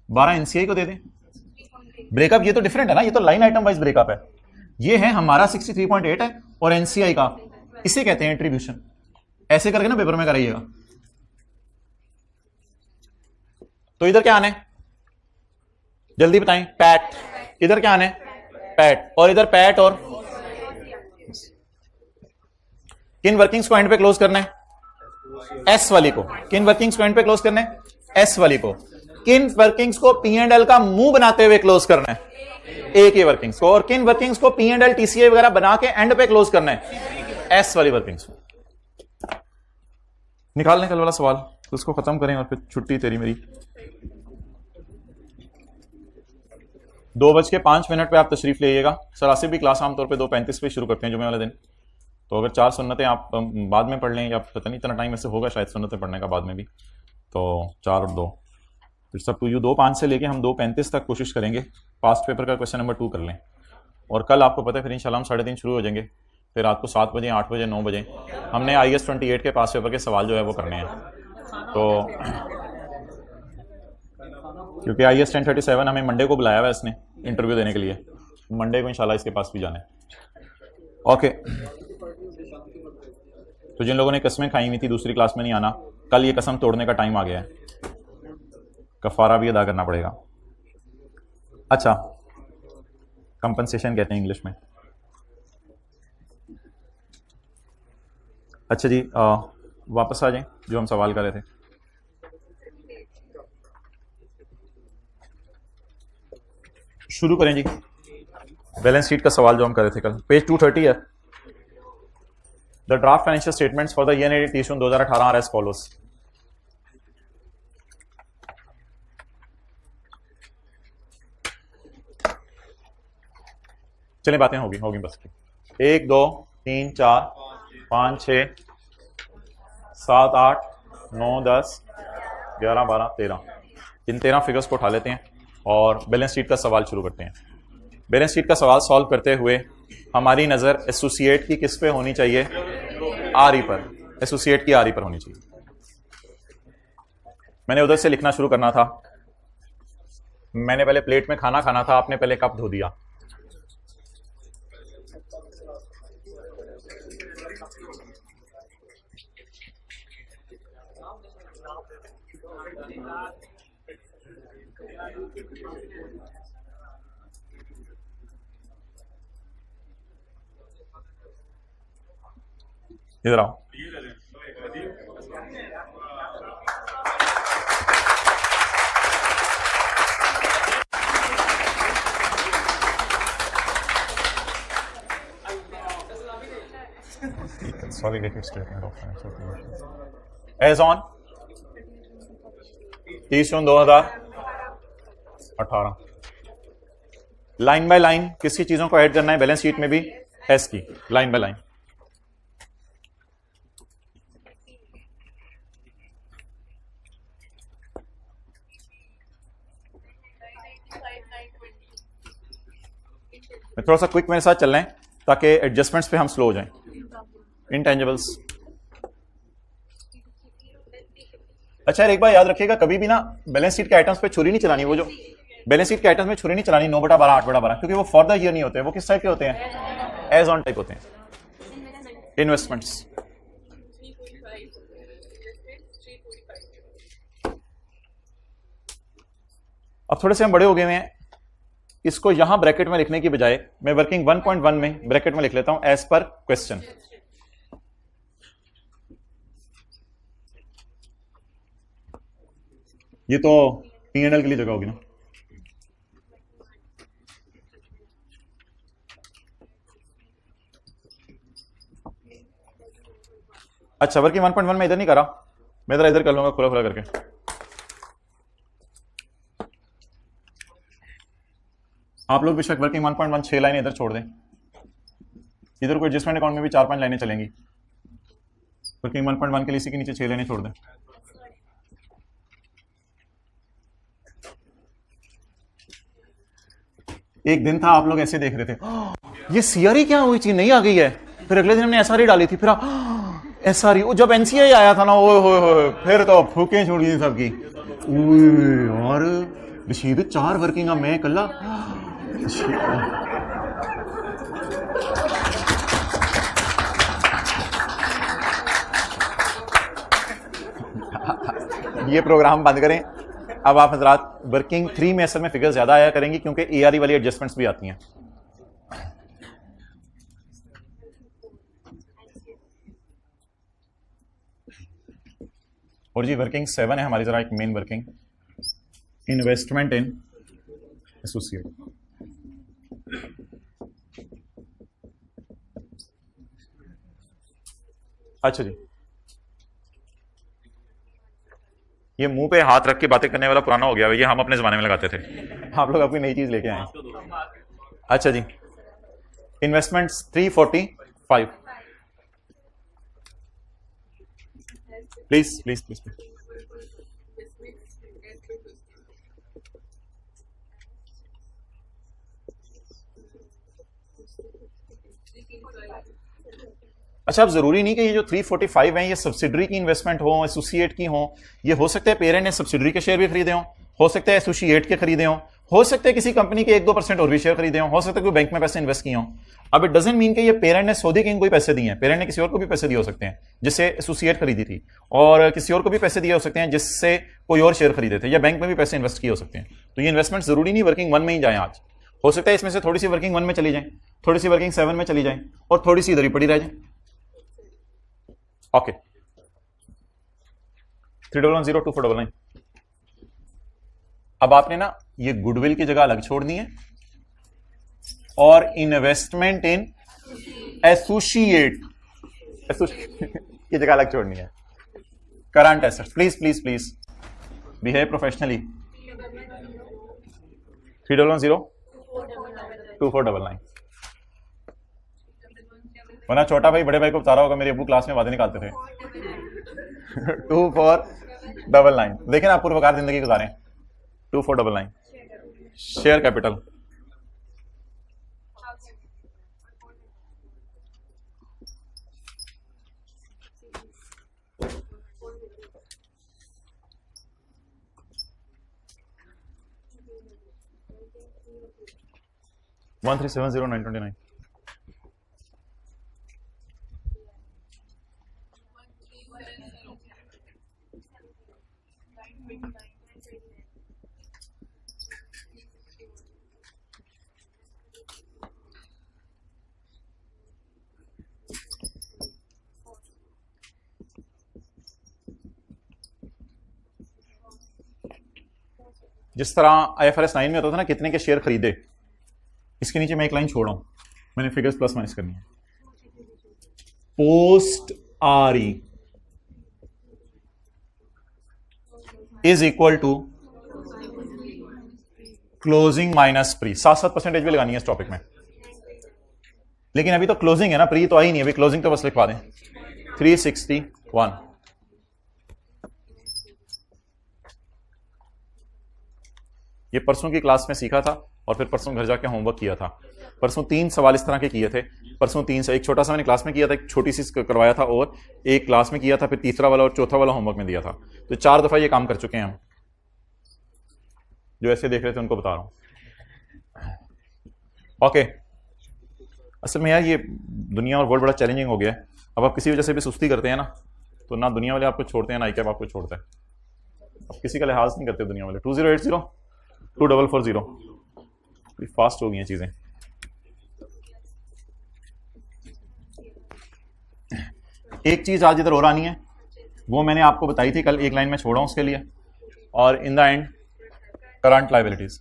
Speaker 1: 12 एनसीआई को दे दें। ब्रेकअप ये तो डिफरेंट है ना, ये तो लाइन आइटम वाइज ब्रेकअप है। ये है हमारा 63.8 है और एनसीआई का, इसे कहते हैं एट्रीब्यूशन। ऐसे करके ना पेपर में कराइएगा। तो इधर क्या आना है जल्दी बताएं? पैट। इधर क्या आना है? पैट। और इधर पैट। और किन वर्किंग्स को एंड पे क्लोज करना है? एस वाली को। किन वर्किंग्स को एंड पे क्लोज करना है? एस वाली को। किन वर्किंग्स को पी एंड एल का मुंह बनाते हुए क्लोज करना है? ए की वर्किंग्स को। और किन वर्किंग्स को पी एंड एल टीसीए वगैरह बना के एंड पे क्लोज करना है? एस वाली वर्किंग्स। निकालने कल वाला सवाल, तो उसको खत्म करें और फिर छुट्टी तेरी मेरी। 2:05 पे आप तशरीफ लेइएगा। सर आसिफ भी क्लास आमतौर पे 2:35 पे शुरू करते हैं जुमे वाले दिन, तो अगर 4 सुन्नतें आप बाद में पढ़ लें, या पता नहीं इतना टाइम ऐसे होगा शायद सुन्नतें पढ़ने का बाद में भी, तो 4 और 2 फिर सब यू 2:05 से लेके हम 2:35 तक कोशिश करेंगे पास्ट पेपर का क्वेश्चन नंबर 2 कर लें। और कल आपको पता है फिर इंशाल्लाह हम 3:30 शुरू हो जाएंगे, फिर रात को 7 बजे, 8 बजे, 9 बजे हमने IAS 28 के पास पेपर के सवाल जो है वो करने हैं। तो क्योंकि IAS 1037 हमें मंडे को बुलाया हुआ है इसने इंटरव्यू देने के लिए, मंडे को इंशाल्लाह इसके पास भी जाना है। ओके, तो जिन लोगों ने कस्में खाई हुई थी दूसरी क्लास में नहीं आना, कल ये कसम तोड़ने का टाइम आ गया है, कफारा भी अदा करना पड़ेगा। अच्छा, कंपनसेशन कहते हैं इंग्लिश में। अच्छा जी, वापस आ जाएं जो हम सवाल कर रहे थे। शुरू करें जी। बैलेंस शीट का सवाल जो हम कर रहे थे कल, पेज 230 है। The draft financial statements for the year ended 30/जून 2018 आर एज फॉलोज। चलिए बातें होगी बस। 1 2 3 4 5 6 7 8 9 10 11 12 13, इन 13 फिगर्स को उठा लेते हैं और बैलेंस शीट का सवाल शुरू करते हैं। बैलेंस शीट का सवाल सॉल्व करते हुए हमारी नजर एसोसिएट की किस पे होनी चाहिए? आरई पर। एसोसिएट की आरई पर होनी चाहिए। मैंने उधर से लिखना शुरू करना था। मैंने पहले प्लेट में खाना खाना था, आपने पहले कप धो दिया। इधर आओ। Consolidated statement of financial position as on 30 June 2018। Line by line किसकी चीजों को ऐड करना है बैलेंस शीट में भी? एस की, लाइन बाय लाइन। थोड़ा सा क्विक मेरे साथ चल रहे हैं ताकि एडजस्टमेंट्स पे हम स्लो हो जाएं। इंटेंजिबल्स, अच्छा यार एक बार याद रखिएगा, कभी भी ना बैलेंस शीट के आइटम्स पे छुरी नहीं चलानी। वो जो बैलेंस शीट के आइटम्स में छुरी नहीं चलानी 9/12 8/12, क्योंकि वो फॉर द ईयर नहीं होते, वो किस टाइप के होते हैं? एज ऑन टाइप होते हैं। इन्वेस्टमेंट्स, अब थोड़े से हम बड़े हो गए हैं, इसको यहां ब्रैकेट में लिखने की बजाय मैं वर्किंग 1.1 में ब्रैकेट में लिख लेता हूं एज पर क्वेश्चन। ये तो P&L के लिए जगह होगी ना। अच्छा, वर्किंग 1.1 में इधर नहीं करा, मैं इधर कर लूंगा खुला खुला करके। आप लोग बेशक वर्किंग 1.1 6 लाइनें इधर छोड़ दें, इधर कोई एडजस्टमेंट अकाउंट में भी 4-5 लाइनें चलेंगी। वर्किंग 1.1 के लिए इसी के नीचे 6 लाइनें छोड़ दें। एक दिन था आप लोग ऐसे देख रहे थे, ये सीआरई क्या हुई चीज नहीं आ गई है, फिर अगले दिन हमने एसआरई डाली थी, फिर एसआरई जब एनसीआई आया था ना, ओए होए होए, फिर तो फूकें छोड़ दी सबकी। और रशीद 4 वर्किंग, मैं कल्ला। ये प्रोग्राम बंद करें। अब आप हजरात वर्किंग 3 में असल में फिगर ज्यादा आया करेंगी, क्योंकि एआरई वाली एडजस्टमेंट्स भी आती हैं। और जी वर्किंग 7 है हमारी, जरा एक मेन वर्किंग, इन्वेस्टमेंट इन एसोसिएट। अच्छा जी, ये मुंह पे हाथ रख के बातें करने वाला पुराना हो गया है, ये हम अपने जमाने में लगाते थे। आप लोग अपनी नई चीज लेके आए। अच्छा जी, investments 345। Please please please please. अच्छा, अब जरूरी नहीं कि ये जो 345 है ये सब्सिडरी की इन्वेस्टमेंट हो, एसोसिएट की हो। ये हो सकता है पेरेंट ने सब्सिडरी के शेयर भी खरीदे हो सकता है एसोसिएट के खरीदे हो सकता है किसी कंपनी के 1-2% और भी शेयर खरीदे हो सकता है कोई बैंक में पैसे इन्वेस्ट किए हो। अब इट डजंट मीन कि ये पेरेंट ने सऊदी किंग को ही पैसे दिए हैं, पेरेंट ने किसी और को भी पैसे दिए हो सकते हैं जिससे एसोसिएट खरीदी थी, और किसी और को भी पैसे दिए हो सकते हैं जिससे कोई और शेयर खरीदे थे, या बैंक में भी पैसे इन्वेस्ट किए हो सकते हैं। तो ये इन्वेस्टमेंट जरूरी नहीं वर्किंग 1 में ही जाए। आज हो सकता है इसमें से थोड़ी सी वर्किंग 1 में चली जाए, थोड़ी सी वर्किंग 7 में चली जाए, और थोड़ी सी इधर ही पड़ी रह जाए। ओके, 3110249। अब आपने ना ये गुडविल की जगह अलग छोड़नी है, और इन्वेस्टमेंट इन एसोसिएट की जगह अलग छोड़नी है। Current assets, please please please behave professionally. 3110249। वरना छोटा भाई बड़े भाई को बता रहा होगा, मेरे अब्बू क्लास में बातें निकालते थे। 2499। देखें आप पूर्वकार जिंदगी गुजारें। 2499 शेयर कैपिटल। $1370929। जिस तरह IFRS 9 में होता था ना कितने के शेयर खरीदे, इसके नीचे मैं एक लाइन छोड़ रहा हूं, मैंने फिगर्स प्लस माइनस करनी है। Post RE is equal to closing minus pre. 7 percentage भी लगानी है इस टॉपिक में, लेकिन अभी तो क्लोजिंग है ना, प्री तो आई नहीं, अभी क्लोजिंग तो बस लिखवा दें। 361 ये परसों की क्लास में सीखा था और फिर परसों घर जाके होमवर्क किया था। परसों 3 सवाल इस तरह के किए थे, परसों 3 से, एक छोटा सा मैंने क्लास में किया था, एक छोटी सी करवाया था और एक क्लास में किया था, फिर तीसरा वाला और चौथा वाला होमवर्क में दिया था। तो 4 दफा ये काम कर चुके हैं हम, जो ऐसे देख रहे थे उनको बता रहा हूं। ओके, असल में यार ये दुनिया और वर्ल्ड बड़ा चैलेंजिंग हो गया है। अब आप किसी वजह से भी सुस्ती करते हैं ना, तो ना दुनिया वाले आपको छोड़ते हैं ना ICAP आपको छोड़ता है। अब किसी का लिहाज नहीं करते दुनिया वाले। 2080 2440 बड़ी फास्ट हो गई हैं चीजें। एक चीज आज इधर और आनी है, वो मैंने आपको बताई थी कल, एक लाइन में छोड़ा हूं उसके लिए। और in the end current liabilities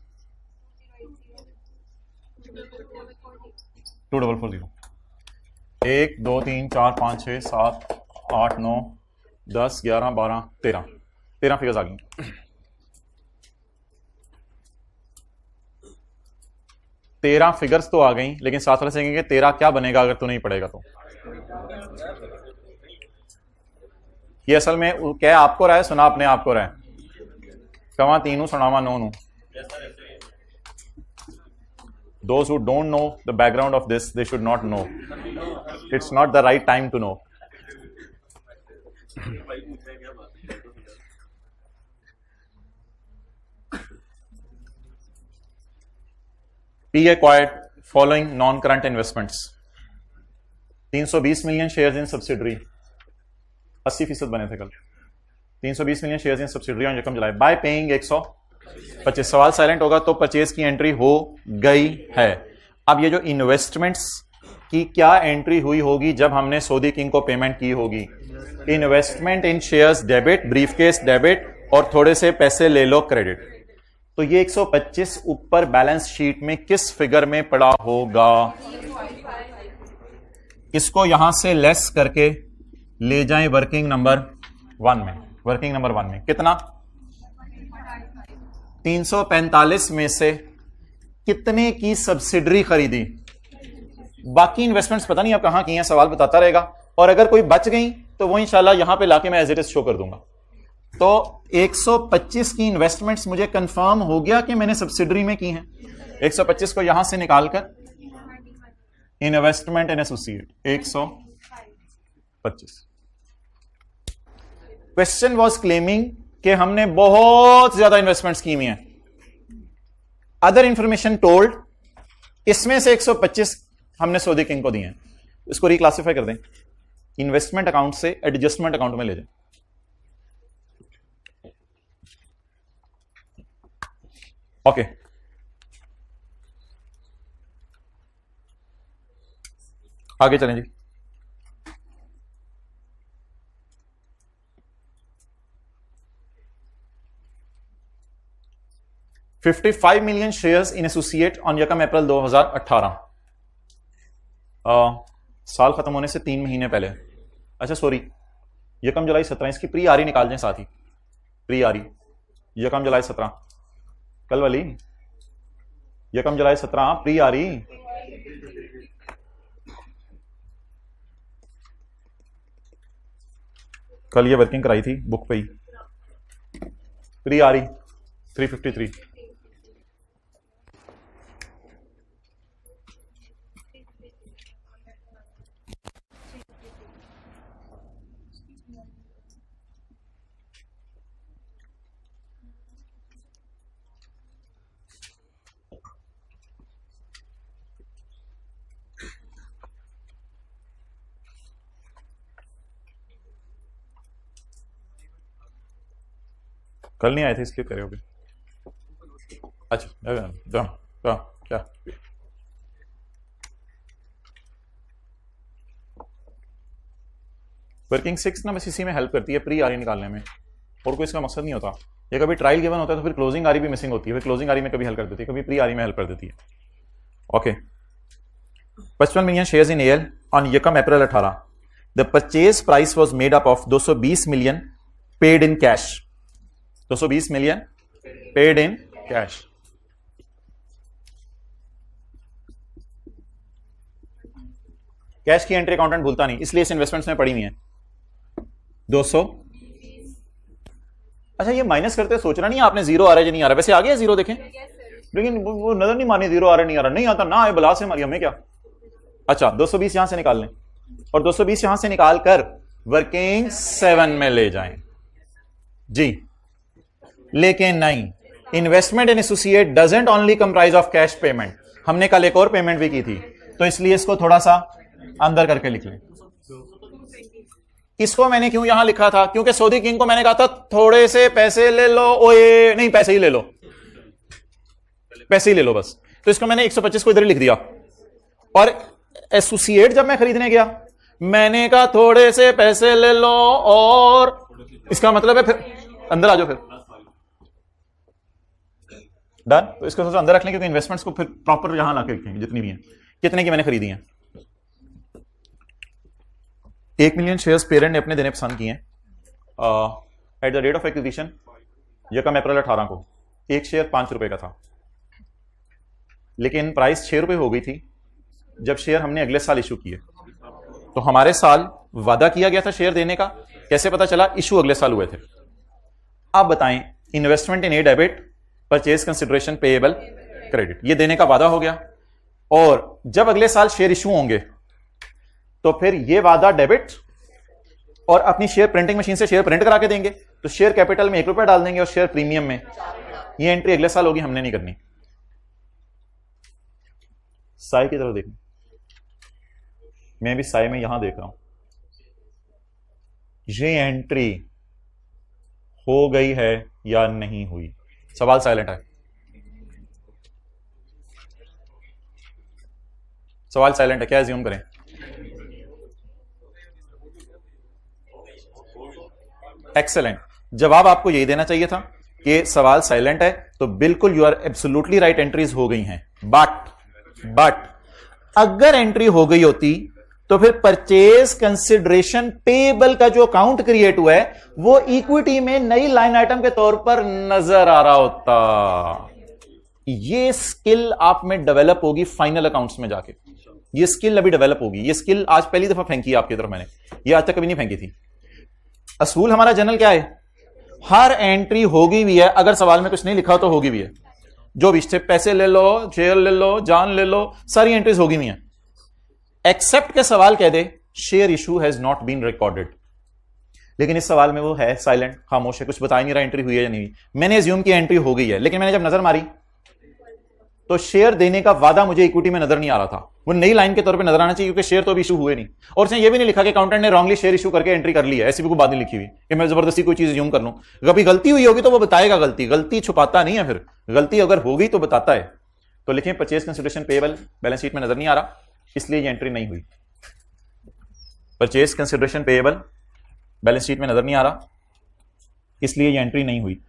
Speaker 1: 2440 1 2 3 4 5 6 7 8 9 10 11 12 13 figures आ गई। तेरह फिगर्स तो आ गई, लेकिन साथ वाले से कहेंगे 13 क्या बनेगा अगर तू नहीं पढ़ेगा तो। ये असल में क्या आपको रहा है, सुना अपने आप को रहा है, कवा तीनों सुनावा no no. Those who don't know the background of this, they should not know. It's not the right time to know. P acquired following non-current investments. 320 million shares in subsidiary. 80% बने थे कल। 320 million shares in subsidiary on यकम जुलाई by paying 125। सवाल silent होगा तो purchase की entry हो गई है। अब ये जो इन्वेस्टमेंट्स की क्या एंट्री हुई होगी जब हमने सऊदी किंग को पेमेंट की होगी? इन्वेस्टमेंट इन शेयर्स डेबिट, ब्रीफकेस डेबिट और थोड़े से पैसे ले लो क्रेडिट। तो ये 125 ऊपर बैलेंस शीट में किस फिगर में पड़ा होगा? इसको यहां से लेस करके ले जाएं वर्किंग नंबर 1 में। वर्किंग नंबर 1 में कितना? 345 में से कितने की सब्सिडरी खरीदी? बाकी इन्वेस्टमेंट्स पता नहीं आप कहां की हैं, सवाल बताता रहेगा। और अगर कोई बच गई तो वो इंशाल्लाह यहां पे लाके मैं एज इट इज शो कर दूंगा। तो 125 की इन्वेस्टमेंट्स मुझे कंफर्म हो गया कि मैंने सब्सिडरी में की हैं। 125 को यहां से निकालकर investment in associate 125। Question was claiming कि हमने बहुत ज्यादा इन्वेस्टमेंट्स की हुई हैं। अदर इंफॉर्मेशन टोल्ड इसमें से 125 हमने सऊदी किंग को दिए हैं। इसको रिक्लासिफाई कर दें, इन्वेस्टमेंट अकाउंट से एडजस्टमेंट अकाउंट में ले जाएं। ओके, आगे चलें जी। $55 million shares in associate on यकम अप्रैल 2018। साल खत्म होने से 3 महीने पहले। अच्छा सॉरी, यकम जुलाई 17, इसकी प्री आरी निकाल दें साथ ही। प्री आरी यकम जुलाई 17 कल वाली, यकम जुलाई 17 प्री आरी। कल ये वर्किंग कराई थी बुक पे ही। प्री आरी 353। कल नहीं आए थे इसलिए करे होगे। अच्छा क्या वर्किंग 6 ना बस इसी में हेल्प करती है प्री आरी निकालने में। और कोई इसका मकसद नहीं होता। ये कभी ट्रायल गिवन होता है तो फिर क्लोजिंग आरी भी मिसिंग होती है, फिर क्लोजिंग आरी में कभी हेल्प कर देती है, कभी प्री आरी में हेल्प कर देती है। Okay, 55 million shares in L on यकम अप्रैल 18। The purchase price was made up of 220 million paid in cash. 220 million paid in cash. Cash की एंट्री अकाउंटेंट भूलता नहीं, इसलिए इस इन्वेस्टमेंट्स में पड़ी हुई है 200। अच्छा, ये माइनस करते सोचना नहीं आपने जीरो आ रहा है या नहीं आ रहा, वैसे आ गया जीरो देखें, लेकिन वो नजर नहीं मानी जीरो आ रहा नहीं आ रहा, नहीं आता ना आए बला से मारी हमें क्या। अच्छा 220 यहां से निकाल लें और 220 यहां से निकाल कर वर्किंग 7 में ले जाएं जी। लेकिन नहीं, investment in associate doesn't only comprise of cash payment. हमने कल एक और पेमेंट भी की थी, तो इसलिए इसको थोड़ा सा अंदर करके लिख लें। इसको मैंने क्यों यहां लिखा था, क्योंकि सऊदी किंग को मैंने कहा था थोड़े से पैसे ले लो, ओए नहीं पैसे ही ले लो, पैसे ही ले लो बस, तो इसको मैंने 125 को इधर ही लिख दिया। और एसोसिएट जब मैं खरीदने गया मैंने कहा थोड़े से पैसे ले लो, और इसका मतलब है फिर अंदर आ जाओ फिर डन। तो इसको सोचो अंदर रख लें, क्योंकि इन्वेस्टमेंट्स को फिर प्रॉपर यहां लाके रखेंगे जितनी भी हैं, कितने की मैंने खरीदी हैं। 1 मिलियन शेयर्स पेरेंट ने अपने देने पसंद किए at the rate of acquisition यकम अप्रैल 18 को। एक शेयर 5 रुपए का था, लेकिन प्राइस 6 रुपए हो गई थी जब शेयर हमने अगले साल इशू किए। तो हमारे साल वादा किया गया था शेयर देने का, कैसे पता चला, इशू अगले साल हुए थे। आप बताएं, इन्वेस्टमेंट इन ए debit, purchase consideration payable credit, ये देने का वादा हो गया, और जब अगले साल शेयर इशू होंगे तो फिर ये वादा डेबिट, और अपनी शेयर प्रिंटिंग मशीन से शेयर प्रिंट करा के देंगे, तो शेयर कैपिटल में 1 रुपया डाल देंगे और शेयर प्रीमियम में, ये एंट्री अगले साल होगी, हमने नहीं करनी। साई की तरफ देखना, मैं भी साई में यहां देख रहा हूं, ये एंट्री हो गई है या नहीं हुई, सवाल साइलेंट है, सवाल साइलेंट है, क्या एज्यूम करें। एक्सेलेंट, जवाब आपको यही देना चाहिए था कि सवाल साइलेंट है, तो बिल्कुल you are absolutely right, entries हो गई हैं। बट अगर एंट्री हो गई होती तो फिर परचेज कंसिडरेशन पेएबल का जो अकाउंट क्रिएट हुआ है वो इक्विटी में नई लाइन आइटम के तौर पर नजर आ रहा होता। ये स्किल आप में डेवलप होगी फाइनल अकाउंट्स में जाके, ये स्किल अभी डेवलप होगी। ये स्किल आज पहली दफा फेंकी आपकी तरफ मैंने, ये आज तक कभी नहीं फेंकी थी। असूल हमारा जनरल क्या है, हर एंट्री होगी भी है, अगर सवाल में कुछ नहीं लिखा तो होगी भी है, जो भी पैसे ले लो, शेयर ले लो, जान ले लो, सारी एंट्रीज होगी भी हैं, एक्सेप्ट के सवाल कह दे share issue has not been recorded. लेकिन इस सवाल में वो है साइलेंट, खामोश है, कुछ बता ही नहीं रहा एंट्री हुई है या नहीं। मैंने एज्यूम की एंट्री हो गई है, लेकिन मैंने जब नजर मारी तो शेयर देने का वादा मुझे इक्विटी में नजर नहीं आ रहा था, वो नई लाइन के तौर पे नजर आना चाहिए, क्योंकि शेयर तो अभी इशू हुए नहीं। और उसने ये भी नहीं लिखा कि अकाउंटेंट ने रॉन्गली शेयर इशू करके एंट्री कर ली है, ऐसी भी कोई बात नहीं लिखी हुई कि मैं जबरदस्ती कोई चीज अज्यूम कर लूं। कभी गलती हुई होगी तो वो बताएगा, गलती छुपाता नहीं है, फिर गलती अगर होगी तो बताता है। तो लिखें purchase consideration payable balance sheet में नजर नहीं आ रहा, इसलिए ये एंट्री नहीं हुई। Purchase consideration payable balance sheet में नजर नहीं आ रहा, इसलिए ये एंट्री नहीं हुई।